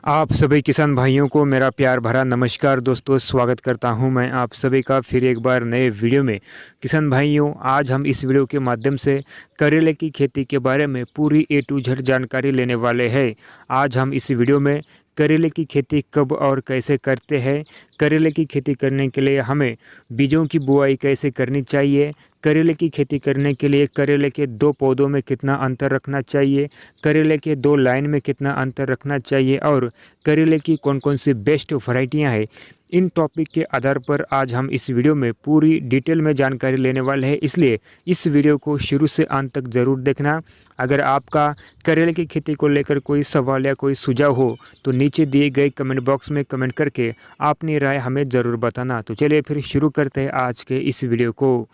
आप सभी किसान भाइयों को मेरा प्यार भरा नमस्कार दोस्तों। स्वागत करता हूं मैं आप सभी का फिर एक बार नए वीडियो में। किसान भाइयों, आज हम इस वीडियो के माध्यम से करेले की खेती के बारे में पूरी A to Z जानकारी लेने वाले हैं। आज हम इस वीडियो में करेले की खेती कब और कैसे करते हैं, करेले की खेती करने के लिए हमें बीजों की बुआई कैसे करनी चाहिए, करेले की खेती करने के लिए करेले के 2 पौधों में कितना अंतर रखना चाहिए, करेले के 2 लाइन में कितना अंतर रखना चाहिए और करेले की कौन कौन सी बेस्ट वैरायटियां हैं, इन टॉपिक के आधार पर आज हम इस वीडियो में पूरी डिटेल में जानकारी लेने वाले हैं। इसलिए इस वीडियो को शुरू से अंत तक ज़रूर देखना। अगर आपका करेले की खेती को लेकर कोई सवाल या कोई सुझाव हो तो नीचे दिए गए कमेंट बॉक्स में कमेंट करके अपनी राय हमें ज़रूर बताना। तो चलिए फिर शुरू करते हैं आज के इस वीडियो को।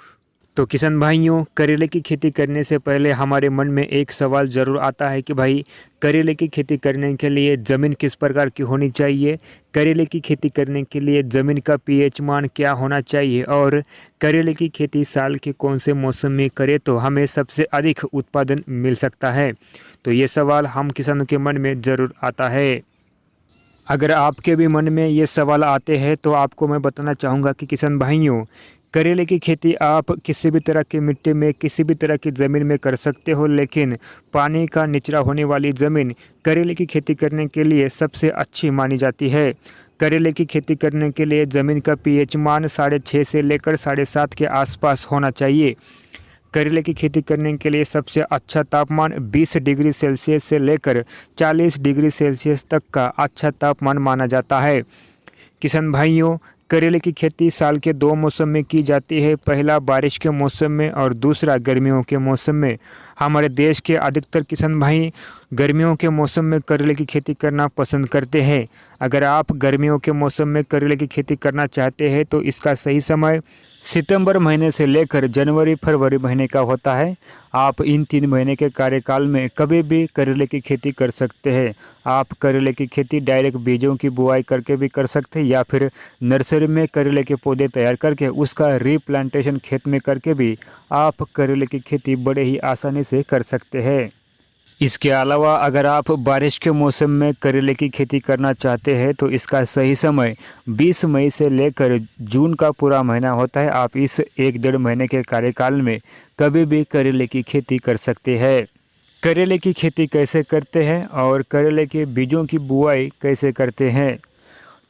तो किसान भाइयों, करेले की खेती करने से पहले हमारे मन में एक सवाल ज़रूर आता है कि भाई करेले की खेती करने के लिए ज़मीन किस प्रकार की होनी चाहिए, करेले की खेती करने के लिए ज़मीन का pH मान क्या होना चाहिए और करेले की खेती साल के कौन से मौसम में करें तो हमें सबसे अधिक उत्पादन मिल सकता है। तो ये सवाल हम किसानों के मन में ज़रूर आता है। अगर आपके भी मन में ये सवाल आते हैं तो आपको मैं बताना चाहूँगा कि किसान भाइयों, करेले की खेती आप किसी भी तरह की मिट्टी में किसी भी तरह की ज़मीन में कर सकते हो, लेकिन पानी का निचरा होने वाली ज़मीन करेले की खेती करने के लिए सबसे अच्छी मानी जाती है। करेले की खेती करने के लिए ज़मीन का pH मान 6.5 से लेकर 7.5 के आसपास होना चाहिए। करेले की खेती करने के लिए सबसे अच्छा तापमान 20 डिग्री सेल्सियस से लेकर 40 डिग्री सेल्सियस तक का अच्छा तापमान माना जाता है। किसान भाइयों, करेले की खेती साल के 2 मौसम में की जाती है, पहला बारिश के मौसम में और दूसरा गर्मियों के मौसम में। हमारे देश के अधिकतर किसान भाई गर्मियों के मौसम में करेले की खेती करना पसंद करते हैं। अगर आप गर्मियों के मौसम में करेले की खेती करना चाहते हैं तो इसका सही समय सितंबर महीने से लेकर जनवरी फरवरी महीने का होता है। आप इन 3 महीने के कार्यकाल में कभी भी करेले की खेती कर सकते हैं। आप करेले की खेती डायरेक्ट बीजों की बुआई करके भी कर सकते हैं या फिर नर्सरी में करेले के पौधे तैयार करके उसका रीप्लांटेशन खेत में करके भी आप करेले की खेती बड़े ही आसानी से कर सकते हैं। इसके अलावा अगर आप बारिश के मौसम में करेले की खेती करना चाहते हैं तो इसका सही समय 20 मई से लेकर जून का पूरा महीना होता है। आप इस 1-1.5 महीने के कार्यकाल में कभी भी करेले की खेती कर सकते हैं। करेले की खेती कैसे करते हैं और करेले के बीजों की बुआई कैसे करते हैं?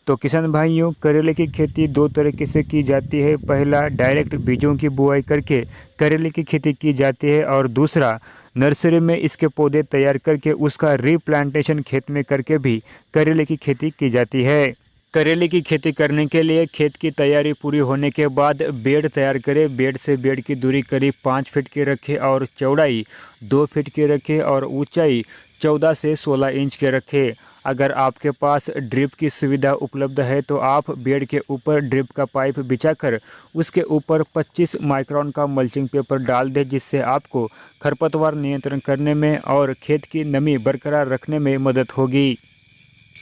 तो किसान भाइयों, करेले की खेती 2 तरीके से की जाती है। पहला डायरेक्ट बीजों की बुआई करके करेले की खेती की जाती है और दूसरा नर्सरी में इसके पौधे तैयार करके उसका रीप्लांटेशन खेत में करके भी करेले की खेती की जाती है। करेले की खेती करने के लिए खेत की तैयारी पूरी होने के बाद बेड तैयार करें। बेड से बेड की दूरी करीब 5 फीट की रखें और चौड़ाई 2 फीट की रखें और ऊंचाई 14 से 16 इंच के रखें। अगर आपके पास ड्रिप की सुविधा उपलब्ध है तो आप बेड के ऊपर ड्रिप का पाइप बिछाकर उसके ऊपर 25 माइक्रोन का मल्चिंग पेपर डाल दें, जिससे आपको खरपतवार नियंत्रण करने में और खेत की नमी बरकरार रखने में मदद होगी।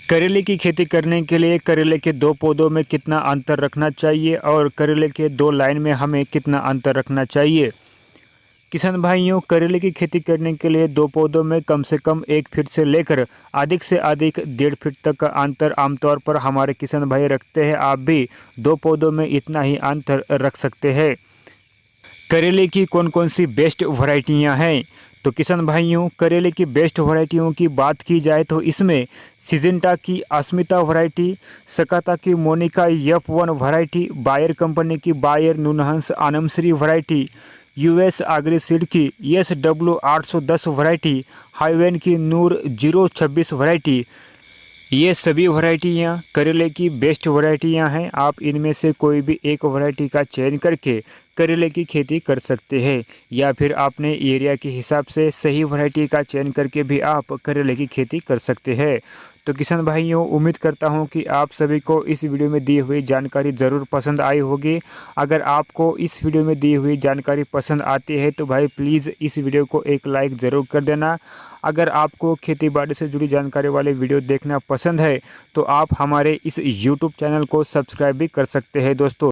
करेले की खेती करने के लिए करेले के 2 पौधों में कितना अंतर रखना चाहिए और करेले के 2 लाइन में हमें कितना अंतर रखना चाहिए? किसान भाइयों, करेले की खेती करने के लिए 2 पौधों में कम से कम 1 फीट से लेकर अधिक से अधिक 1.5 फीट तक का अंतर आमतौर पर हमारे किसान भाई रखते हैं। आप भी 2 पौधों में इतना ही अंतर रख सकते हैं। करेले की कौन कौन सी बेस्ट वैरायटियां हैं? तो किसान भाइयों, करेले की बेस्ट वैरायटियों की बात की जाए तो इसमें सिजेंटा की अस्मिता वैरायटी, सकाता की Monica F1 variety, Bayer company की बायर नुनहंस आनमश्री वैरायटी, US एग्रीसीड की SW 810 वैरायटी, हाईवेन की नूर 026 वैरायटी, ये सभी वैरायटियाँ करेले की बेस्ट वैरायटियाँ हैं। आप इनमें से कोई भी एक वैरायटी का चयन करके करेले की खेती कर सकते हैं या फिर अपने एरिया के हिसाब से सही वैरायटी का चयन करके भी आप करेले की खेती कर सकते हैं। तो किसान भाइयों, उम्मीद करता हूं कि आप सभी को इस वीडियो में दी हुई जानकारी ज़रूर पसंद आई होगी। अगर आपको इस वीडियो में दी हुई जानकारी पसंद आती है तो भाई प्लीज़ इस वीडियो को एक लाइक ज़रूर कर देना। अगर आपको खेती बाड़ी से जुड़ी जानकारी वाले वीडियो देखना पसंद है तो आप हमारे इस YouTube चैनल को सब्सक्राइब भी कर सकते हैं दोस्तों।